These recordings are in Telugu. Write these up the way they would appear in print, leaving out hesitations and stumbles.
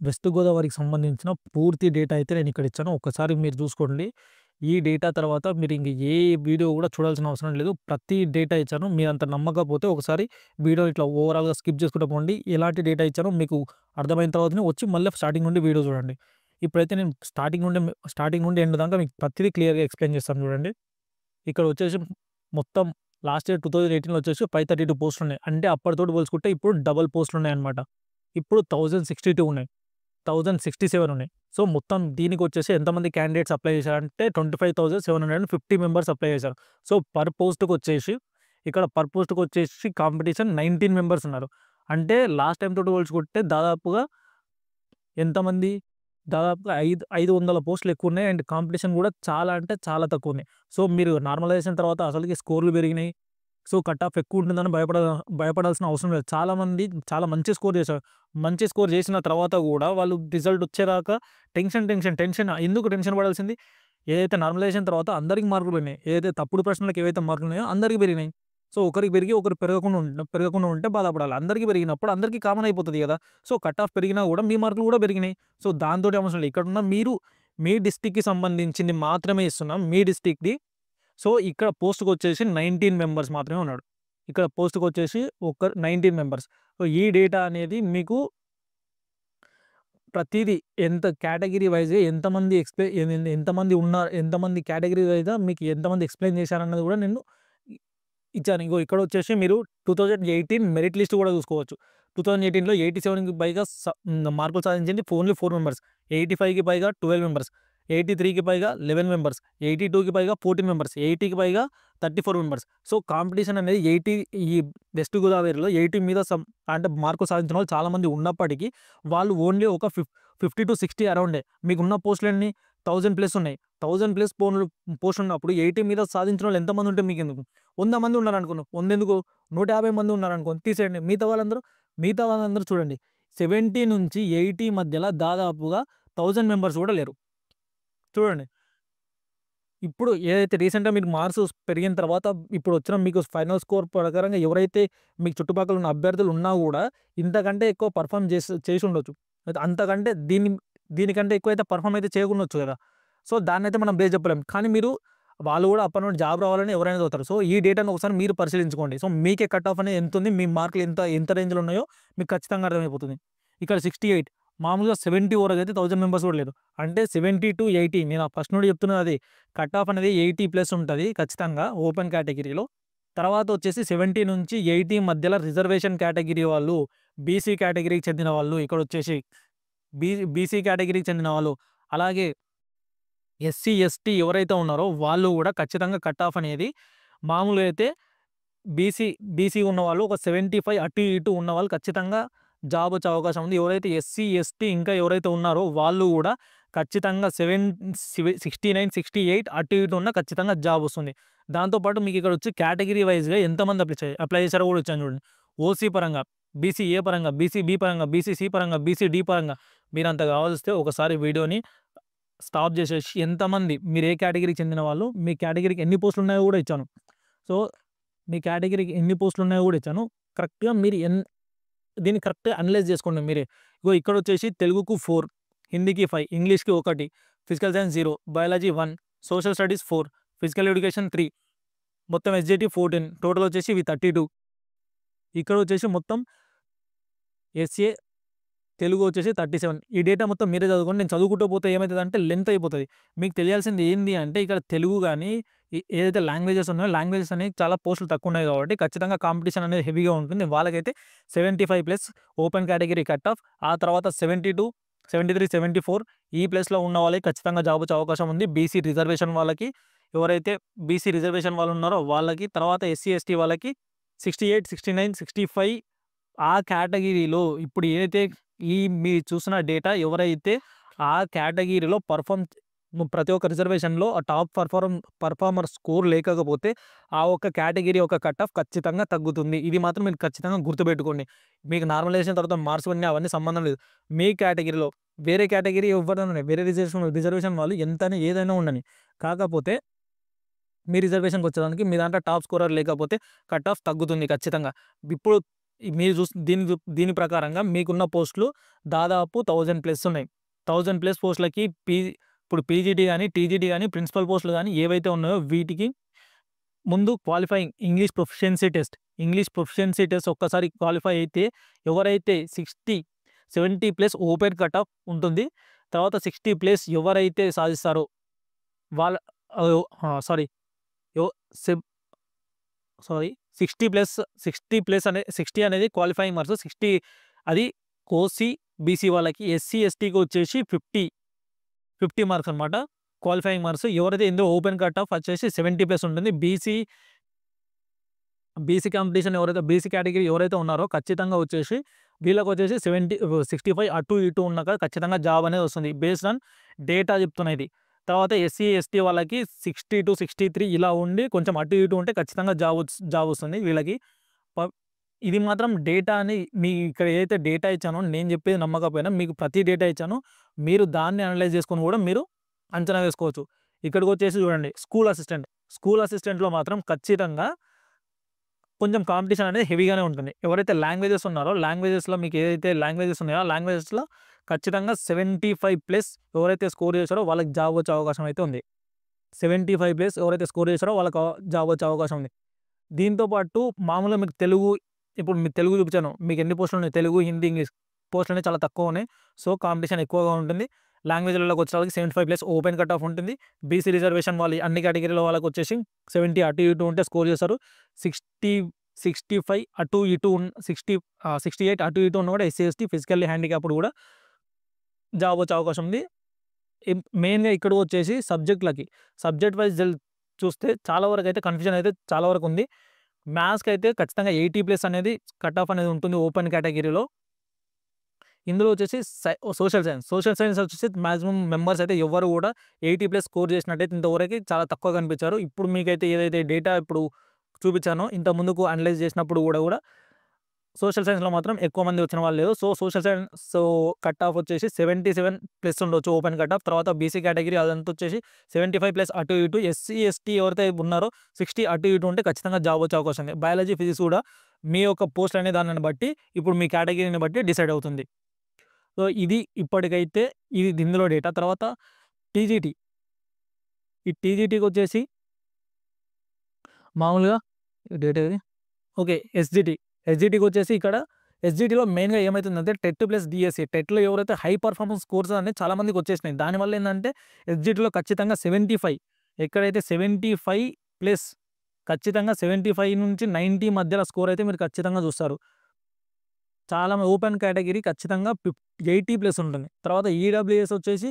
వెస్ట్ గోదావరికి సంబంధించిన పూర్తి డేటా అయితే నేనిక్కడ ఇచ్చాను. ఒక్కసారి మీరు చూసుకోండి. ఈ డేటా తర్వాత మీరు ఇంక ఏ వీడియో గూడా చూడాల్సిన అవసరం లేదు. ప్రతి డేటా ఇచ్చాను. మీరంత నమ్మకపోతే ఒకసారి వీడియో ఇట్లా ఓవరాల్‌గా స్కిప్ చేసుకుంటూ పోండి. ఎలాంటి డేటా ఇచ్చానో మీకు అర్థమైన తర్వాతనే వచ్చి మళ్ళీ స్టార్టింగ్ నుండి వీడియో చూడండి. ఇప్పుడైతే నేను స్టార్టింగ్ నుండి ఎండ్ దాకా మీకు ప్రతిదీ క్లియర్‌గా ఎక్స్‌ప్లెయిన్ చేస్తాను చూడండి. ఇక్కడ వచ్చేసి మొత్తం లాస్ట్ ఇయర్ 2018లో వచ్చేసి 532 పోస్టులున్నాయి. అంటే అప్పటితోటి పోల్చుకుంటే ఇప్పుడు డబుల్ పోస్టులున్నాయన్నమాట. ఇప్పుడు 1062 ఉన్నాయి. 1067 ఉన్నాయి. సో, మొత్తం దీనికొచ్చేసి ఎంతమంది క్యాండిడేట్స్ అప్లై చేశారంటే 25,750 మెంబర్స్ అప్లై చేశారు. సో, పర్ పోస్ట్‌కొచ్చేసి కాంపిటీషన్ 19 మెంబర్స్ ఉన్నారు. అంటే లాస్ట్ టైమ్ తోటి పోల్చుకుంటే దాదాపుగా ఎంతమంది? దాదాపుగా 500 పోస్టులు ఎక్కువున్నాయి. అండ్ కాంపిటీషన్ గూడా చాలా అంటే చాలా తక్కువున్నాయి. సో, మీరు నార్మలైజేషన్ తర్వాత అసలకి స్కోర్‌లు పెరిగినాయి. సో, కట్ ఆఫ్ ఎక్కువుంటుందని భయపడాల్సిన అవసరం లేదు. చాలామంది చాలా మంచి స్కోర్ చేశారు. మంచి స్కోర్ చేసిన తర్వాత గూడా వాళ్ళు రిజల్ట్ వచ్చేదాకా టెన్షన్ ఎందుకు టెన్షన్ పడాల్సింది? ఏదైతే నార్మలైజేషన్ తర్వాత అందరికి మార్కులు పెరిగినాయి. ఏదైతే తప్పుడు ప్రశ్నలకు ఏవైతే మార్కులున్నాయో అందరికి పెరిగినాయి. సో, ఒకరికి పెరిగి ఒకరికి పెరగకుండా ఉంటే బాధపడాలి. అందరికి పెరిగినప్పుడు అందరికి కామన్ అయిపోతది గదా! సో, కట్ ఆఫ్ పెరిగినా గూడా మీ మార్కులు గూడా పెరిగినాయి. సో, దాంతోటి అవసరం లేదు. ఇక్కడున్న మీరు మీ డిస్ట్రిక్ట్‌కి సంబంధించింది మాత్రమే ఇస్తున్నాం. మీ డిస్ట్రిక్ట్‌ది. సో, ఇక్కడ పోస్ట్‌కొచ్చేసి 19 మెంబర్స్ మాత్రమే ఉన్నాడు. ఇక్కడ పోస్ట్‌కొచ్చేసి ఒక 19 మెంబర్స్. సో, ఈ డేటా అనేది మీకు ప్రతీదీ ఎంత కేటగిరీ వైస్‌గా ఎంతమంది కేటగిరీ వైస్‌గా మీకు ఎంతమంది ఎక్స్‌ప్లెయిన్ చేశారన్నది గూడా నేను ఇచ్చాను. ఇగో ఇక్కడొచ్చేసి మీరు 2018 మెరిట్ లిస్ట్ గూడా చూసుకోవచ్చు. 2018లో 87కి పైగా మార్కులు సాధించింది ఓన్లీ 4 మెంబర్స్. 85కి పైగా 12 మెంబర్స్. 83కి పైగా 11 మెంబర్స్. 82కి పైగా 14 మెంబర్స్. 80కి పైగా 34 మెంబర్స్. సో, కాంపిటీషన్ అనేది ఈ వెస్ట్ గోదావరిలో 80 మీద అంటే మార్కులు సాధించిన వాళ్ళు చాలామంది ఉన్నప్పటికీ వాళ్ళు ఓన్లీ ఒక 50-60 అరౌండే. మీకున్న పోస్టులెన్ని 1000 ప్లస్ ఉన్నాయి. 1000 ప్లస్ పోస్ట్ ఉన్నప్పుడు 80 మీద సాధించినోళ్ళు ఎంతమంది ఉంటే మీకెందుకు? 100 మంది ఉన్నారనుకున్నాం. 100 ఎందుకు? 150 మంది ఉన్నారనుకోండి తీసేయండి. మిగతా వాళ్ళందరూ చూడండి. 70-80 మధ్యలో దాదాపుగా 1000 మెంబర్స్ గూడా లేరు. చూడండి. ఇప్పుడు ఏదైతే రీసెంట్‌గా మీకు మార్క్స్ పెరిగిన తర్వాత ఇప్పుడొచ్చిన మీకు ఫైనల్ స్కోర్ ప్రకారంగా ఎవరైతే మీకు చుట్టుపక్కల ఉన్న అభ్యర్థులు ఉన్నా గూడా ఇంతకంటే ఎక్కువ పెర్ఫార్మ్ చేసుండొచ్చు. అంతకంటే దీనికంటే ఎక్కువైతే పెర్ఫార్మ్ అయితే చేయకుండొచ్చు గదా! సో, దాన్నైతే మనం బేస్ చెప్పలేం. కానీ వాళ్ళు గూడా అప్పటి నుండి జాబ్ రావాలని ఎవరైనా చదువుతారు. సో, ఈ డేటాను ఒకసారి మీరు పరిశీలించుకోండి. సో, మీకే కట్ ఆఫ్ అనేది ఎంతుంది? మీ మార్కులు ఎంత రేంజ్‌లో ఉన్నాయో మీకు ఖచ్చితంగా అర్థమైపోతుంది. ఇక్కడ 68 మామూలుగా 70 వరకైతే 1000 మెంబర్స్ గూడా లేరు. అంటే 70-80 నేను ఫస్ట్ నుండి చెప్తున్నది అదే. కట్ ఆఫ్ అనేది 80 ప్లస్ ఉంటది ఖచ్చితంగా ఓపెన్ కేటగిరీలో. తర్వాత వచ్చేసి 70-80 మధ్యలో రిజర్వేషన్ కేటగిరీ వాళ్ళు, బీసీ కేటగిరీకి చెందిన వాళ్ళు, ఇక్కడొచ్చేసి బీసీ కేటగిరీకి చెందిన వాళ్ళు, అలాగే ఎస్సీ, ఎస్టీ ఎవరైతే ఉన్నారో వాళ్ళు గూడా ఖచ్చితంగా కట్ ఆఫ్ అనేది మామూలుగా అయితే బీసీ బీసీ ఉన్నవాళ్ళు ఒక 75 అటు ఇటు ఉన్నవాళ్ళు ఖచ్చితంగా జాబ్ వచ్చే అవకాశం ఉంది. ఎవరైతే ఎస్సీ, ఎస్టీ ఇంకా ఎవరైతే ఉన్నారో వాళ్ళు గూడా ఖచ్చితంగా 69, 68 అటు ఇటు ఉన్న ఖచ్చితంగా జాబ్ వస్తుంది. దాంతో పాటు మీకు ఇక్కడ వచ్చి కేటగిరీ వైస్‌గా ఎంతమంది అప్లై చేశారో గూడా ఇచ్చాను చూడండి. ఓసీ పరంగా, బీసీ ఏ పరంగా, బీసీ బి పరంగా, బీసీ సి పరంగా, బీసీ డి పరంగా మీరంత కావాల్సితే ఒకసారి వీడియోని స్టాప్ చేసేసి ఎంతమంది మీరు ఏ కేటగిరీకి చెందిన వాళ్ళు, మీ కేటగిరీకి ఎన్ని పోస్టులు ఉన్నాయో గూడా ఇచ్చాను. సో, మీ కేటగిరీకి ఎన్ని పోస్టులు ఉన్నాయో గూడా ఇచ్చాను. కరెక్ట్‌గా మీరు దీన్ని కరెక్ట్‌గా అనలైజ్ చేసుకోండి మీరే. ఇగో ఇక్కడొచ్చేసి తెలుగుకు 4, హిందీకి 5, ఇంగ్లీష్‌కి 1, physical science 0, biology 1, social studies 4, physical education 3, మొత్తం ఎస్‌జేటీ 14, టోటల్ వచ్చేసి ఇవి 32. ఇక్కడొచ్చేసి మొత్తం ఎస్ఏ తెలుగు వచ్చేసి 37. ఈ డేటా మొత్తం మీరే చదువుకోండి. నేను చదువుకుంటూ పోతే ఏమైతదంటే లెంత్ అయిపోతది. మీకు తెలియాల్సింది ఏంది అంటే ఇక్కడ తెలుగు గాని, ఏదైతే లాంగ్వేజెస్ ఉన్నాయో లాంగ్వేజెస్ అనేవి చాలా పోస్టులు తక్కువున్నాయి కాబట్టి ఖచ్చితంగా కాంపిటీషన్ అనేది హెవీగా ఉంటుంది. వాళ్ళకైతే 75 plus open category cut off. ఆ తర్వాత 72, 73, 74 ఈ ప్లేస్‌లో ఉన్న వాళ్ళకి ఖచ్చితంగా జాబ్ వచ్చే అవకాశం ఉంది. బీసీ రిజర్వేషన్ వాళ్ళకి, ఎవరైతే బీసీ రిజర్వేషన్ వాళ్ళు ఉన్నారో వాళ్ళకి, తర్వాత ఎస్సీ, ఎస్టీ వాళ్ళకి 68, 69, 65 ఆ కేటగిరీలో ఇప్పుడు ఏదైతే మీరు చూసిన డేటా ఎవరైతే ఆ కేటగిరీలో ప్రతి ఒక్క రిజర్వేషన్‌లో ఆ టాప్ పర్ఫార్మర్ స్కోర్ లేకపోతే ఆ ఒక్క కేటగిరీ యొక్క కట్ ఆఫ్ ఖచ్చితంగా తగ్గుతుంది. ఇది మాత్రం మీరు ఖచ్చితంగా గుర్తుపెట్టుకోండి. మీకు నార్మలైజేషన్ తర్వాత మార్క్స్ అవన్నీ సంబంధం లేదు. మీ కేటగిరీలో వేరే కేటగిరీ ఎవ్వరైనా వేరే రిజర్వేషన్ వాళ్ళు ఏదైనా ఉండని. కాకపోతే మీ రిజర్వేషన్‌కొచ్చేదానికి మీ దాంట్లో టాప్ స్కోరర్ లేకపోతే కట్ ఆఫ్ తగ్గుతుంది ఖచ్చితంగా. ఇప్పుడు మీరు దీని ప్రకారంగా మీకున్న పోస్టులు దాదాపు 1000+ ఉన్నాయి. 1000+ పోస్టులకి ఇప్పుడు పీజీటీ గాని, టీజీటీ గాని, ప్రిన్సిపల్ పోస్టులు గాని ఏవైతే ఉన్నాయో వీటికి ముందు క్వాలిఫైయింగ్ ఇంగ్లీష్ ప్రొఫిషియన్సీ టెస్ట్ ఒక్కసారి క్వాలిఫై అయితే ఎవరైతే 70+ ఓపెన్ కట్ ఆఫ్ ఉంటుంది. తర్వాత 60+ ఎవరైతే సాధిస్తారో వాళ్ళ సారీ ఎవ సెబ్ సారీ 60+ 60 అనేది క్వాలిఫైయింగ్ మార్క్స్. 60 అది ఓసీ, బీసీ వాళ్ళకి. ఎస్సీ, ఎస్టీకి వచ్చేసి 50 మార్క్స్ అనమాట క్వాలిఫైయింగ్ మార్క్స్. ఎవరైతే ఇందులో ఓపెన్ కట్ ఆఫ్ వచ్చేసి 70+ ఉంటుంది. బీసీ కాంపిటీషన్ బీసీ కేటగిరీ ఎవరైతే ఉన్నారో ఖచ్చితంగా వచ్చేసి వీళ్ళకి వచ్చేసి 65 అటు ఇటు ఉన్నాక ఖచ్చితంగా జాబ్ అనేది వస్తుంది. బేస్డ్ ఆన్ డేటా చెప్తున్నా ఇది. తర్వాత ఎస్సీ, ఎస్టీ వాళ్ళకి 60-63 ఇలా ఉండి కొంచెం అటు ఇటు ఉంటే ఖచ్చితంగా జాబ్ వస్తుంది వీళ్ళకి. ఇది మాత్రం డేటా అని మీ ఇక్కడ ఏదైతే డేటా ఇచ్చానో నేను చెప్పేది నమ్మకపోయినా మీకు ప్రతి డేటా ఇచ్చానో మీరు దాన్ని అనలైజ్ చేసుకొని కూడా మీరు అంచనా వేసుకోవచ్చు. ఇక్కడికి వచ్చేసి చూడండి స్కూల్ అసిస్టెంట్లో మాత్రం ఖచ్చితంగా కొంచెం కాంపిటీషన్ అనేది హెవీగానే ఉంటుంది. ఎవరైతే లాంగ్వేజెస్ ఉన్నారో లాంగ్వేజెస్లో మీకు ఏదైతే లాంగ్వేజెస్ ఉన్నాయో ఆ లాంగ్వేజెస్లో ఖచ్చితంగా 75+ ఎవరైతే స్కోర్ చేశారో వాళ్ళకి జాబ్ వచ్చే అవకాశం అయితే ఉంది. 75+ ఎవరైతే స్కోర్ చేశారో వాళ్ళకి జాబ్ వచ్చే అవకాశం ఉంది. దీంతోపాటు మామూలుగా మీకు ఇప్పుడు మీకు తెలుగు చూపించాను. మీకు ఎన్ని పోస్టులు ఉన్నాయి? తెలుగు, హిందీ, ఇంగ్లీష్ పోస్టులు అనేవి చాలా తక్కువ ఉన్నాయి. సో కాంపిటీషన్ ఎక్కువగా ఉంటుంది. లాంగ్వేజ్లలోకి వచ్చేసరికి 75+ ఓపెన్ కట్ ఆఫ్ ఉంటుంది. బీసీ రిజర్వేషన్ వాళ్ళు అన్ని కేటగిరీల వాళ్ళకి వచ్చేసి 70 అటు ఇటు ఉంటే స్కోర్ చేస్తారు. 65 అటు ఇటు 68 అటు ఇటు ఉన్న కూడా ఎస్సీ, ఎస్టీ, ఫిజికల్లీ హ్యాండిక్యాప్డ్ కూడా జాబ్ వచ్చే అవకాశం ఉంది. మెయిన్గా ఇక్కడ వచ్చేసి సబ్జెక్ట్ వైజ్ చూస్తే చాలా వరకు అయితే కన్ఫ్యూజన్ అయితే చాలా వరకు ఉంది. మ్యాథ్స్కి అయితే ఖచ్చితంగా 80+ అనేది కట్ ఆఫ్ అనేది ఉంటుంది ఓపెన్ కేటగిరీలో. ఇందులో వచ్చేసి సోషల్ సైన్స్ వచ్చేసి మ్యాక్సిమం మెంబర్స్ అయితే ఎవరు కూడా 80+ స్కోర్ చేసినట్టయితే ఇంతవరకు చాలా తక్కువ కనిపించారు. ఇప్పుడు మీకైతే ఏదైతే డేటా ఇప్పుడు చూపించానో ఇంత ముందుకు అనలైజ్ చేసినప్పుడు కూడా సోషల్ సైన్స్లో మాత్రం ఎక్కువ మంది వచ్చిన వాళ్ళు లేదు. సోషల్ సైన్స్ కట్ ఆఫ్ వచ్చేసి 77+ ఉండొచ్చు ఓపెన్ కట్ ఆఫ్. తర్వాత బీసీ కేటగిరీ అదంతా వచ్చేసి 75+ అటు ఇటు. ఎస్సీ, ఎస్టీ ఎవరైతే ఉన్నారో 60 అటు ఇటు ఉంటే ఖచ్చితంగా జాబ్ వచ్చే అవకాశం ఉంది. బయాలజీ, ఫిజిక్స్ కూడా మీ యొక్క పోస్ట్ అనే దానిని బట్టి ఇప్పుడు మీ కేటగిరీని బట్టి డిసైడ్ అవుతుంది. సో ఇది ఇప్పటికైతే ఇందులో డేటా. తర్వాత టీజీటీ, ఈ టీజీటీకి వచ్చేసి మామూలుగా డేటా ఇది ఓకే. ఎస్జిటికి వచ్చేసి ఇక్కడ ఎస్జిటిలో మెయిన్గా ఏమవుతుందంటే టెట్ ప్లస్ డిఎస్సి. టెట్లో ఎవరైతే హై పర్ఫార్మెన్స్ కోర్సెస్ అనేది చాలామందికి వచ్చేసినాయి. దానివల్ల ఏంటంటే ఎస్జిటిలో ఖచ్చితంగా 75 ఎక్కడైతే 75+ ఖచ్చితంగా 75 నుంచి 90 మధ్యలో స్కోర్ అయితే మీరు ఖచ్చితంగా చూస్తారు. చాలా ఓపెన్ కేటగిరీ ఖచ్చితంగా 80+ ఉంటుంది. తర్వాత ఈడబ్ల్యూఎస్ వచ్చేసి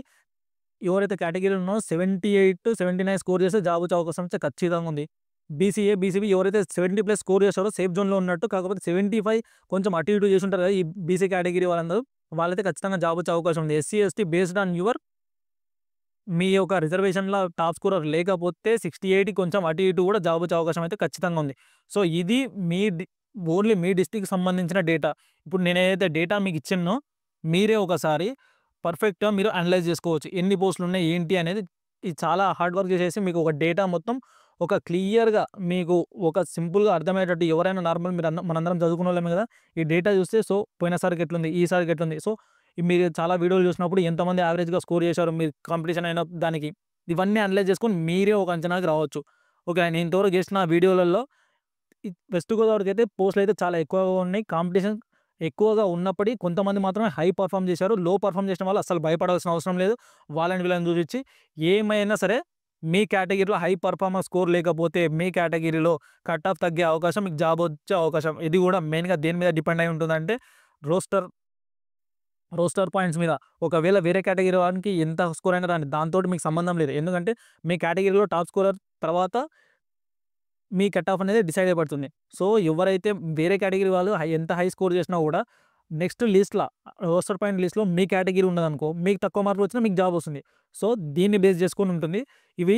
ఎవరైతే కేటగిరీలో ఉన్నారో 78-79 స్కోర్ చేస్తే జాబ్ వచ్చే అవకాశం అయితే ఖచ్చితంగా ఉంది. బీసీబీ ఎవరైతే 70+ స్కోర్ చేస్తారో సేఫ్ జోన్లో ఉన్నట్టు. కాకపోతే 75 కొంచెం అటు ఇటు చేసి ఉంటారు కదా ఈ బీసీ కేటగిరీ వాళ్ళందరూ, వాళ్ళైతే ఖచ్చితంగా జాబ్ వచ్చే అవకాశం ఉంది. SC, ST based on me యొక్క రిజర్వేషన్లో టాప్ స్కోరర్ లేకపోతే 68 కొంచెం అటు ఇటు కూడా జాబ్ వచ్చే అవకాశం అయితే ఖచ్చితంగా ఉంది. సో ఇది ఓన్లీ మీ డిస్ట్రిక్ట్కి సంబంధించిన డేటా. ఇప్పుడు నేను ఏదైతే డేటా మీకు ఇచ్చానో మీరే ఒకసారి పర్ఫెక్ట్గా మీరు అనలైజ్ చేసుకోవచ్చు. ఎన్ని పోస్టులు ఉన్నాయి ఏంటి అనేది. ఇది చాలా హార్డ్ వర్క్ చేసేసి మీకు ఒక డేటా మొత్తం ఒక క్లియర్గా మీకు ఒక సింపుల్గా అర్థమయ్యేటట్టు ఎవరైనా నార్మల్ మనందరం చదువుకునే వాళ్ళమే కదా. ఈ డేటా చూస్తే సో పోయినసారికి ఎట్లుంది, ఈసారికి ఎట్లుంది, సో మీరు చాలా వీడియోలు చూసినప్పుడు ఎంతమంది యావరేజ్గా స్కోర్ చేశారు మీరు కాంపిటీషన్ అయిన దానికి, ఇవన్నీ అనలైజ్ చేసుకొని మీరే ఒక అంచనాకి రావచ్చు. ఓకే, నేను ఇంతవరకు చేసిన వీడియోలలో వెస్ట్ గోదావరికి అయితే పోస్టులు అయితే చాలా ఎక్కువగా ఉన్నాయి. కాంపిటీషన్ ఎక్కువగా ఉన్నప్పటికీ కొంతమంది మాత్రమే హై పర్ఫామ్ చేశారు. లో పర్ఫామ్ చేసిన వాళ్ళు అసలు భయపడాల్సిన అవసరం లేదు. వాళ్ళని వీళ్ళని చూపించి ఏమైనా సరే మీ కేటగిరీలో హై పర్ఫార్మెన్స్ స్కోర్ లేకపోతే మీ కేటగిరీలో కట్ ఆఫ్ తగ్గే అవకాశం, మీకు జాబ్ వచ్చే అవకాశం. ఇది కూడా మెయిన్గా దేని మీద డిపెండ్ అయి ఉంటుందంటే రోస్టర్ పాయింట్స్ మీద. ఒకవేళ వేరే కేటగిరీ వారికి ఎంత స్కోర్ అయినా రాని దాంతో మీకు సంబంధం లేదు. ఎందుకంటే మీ కేటగిరీలో టాప్ స్కోరర్ తర్వాత మీ కట్ ఆఫ్ అనేది డిసైడ్ అయిపడుతుంది. సో ఎవరైతే వేరే కేటగిరీ వాళ్ళు ఎంత హై స్కోర్ చేసినా కూడా నెక్స్ట్ లిస్ట్లో రోస్టర్ పాయింట్ లిస్ట్లో మీ కేటగిరీ ఉన్నదనుకో, మీకు తక్కువ మార్కులు వచ్చినా మీకు జాబ్ వస్తుంది. సో దీన్ని బేస్ చేసుకొని ఉంటుంది. ఇవి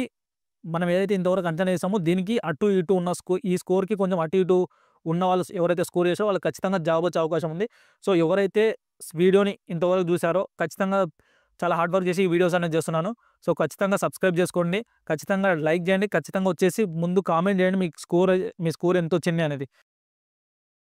మనం ఏదైతే ఇంతవరకు అంచనా వేసామో దీనికి అటు ఇటు ఉన్న ఈ స్కోర్కి కొంచెం అటు ఇటు ఉన్న వాళ్ళు ఎవరైతే స్కోర్ చేసారో వాళ్ళకి ఖచ్చితంగా జాబ్ వచ్చే అవకాశం ఉంది. సో ఎవరైతే వీడియోని ఇంతవరకు చూసారో ఖచ్చితంగా చాలా హార్డ్ వర్క్ చేసి ఈ వీడియోస్ అనేది చేస్తున్నాను. సో ఖచ్చితంగా సబ్స్క్రైబ్ చేసుకోండి, ఖచ్చితంగా లైక్ చేయండి, ఖచ్చితంగా వచ్చేసి ముందు కామెంట్ చేయండి మీ స్కోర్ ఎంత వచ్చింది అనేది.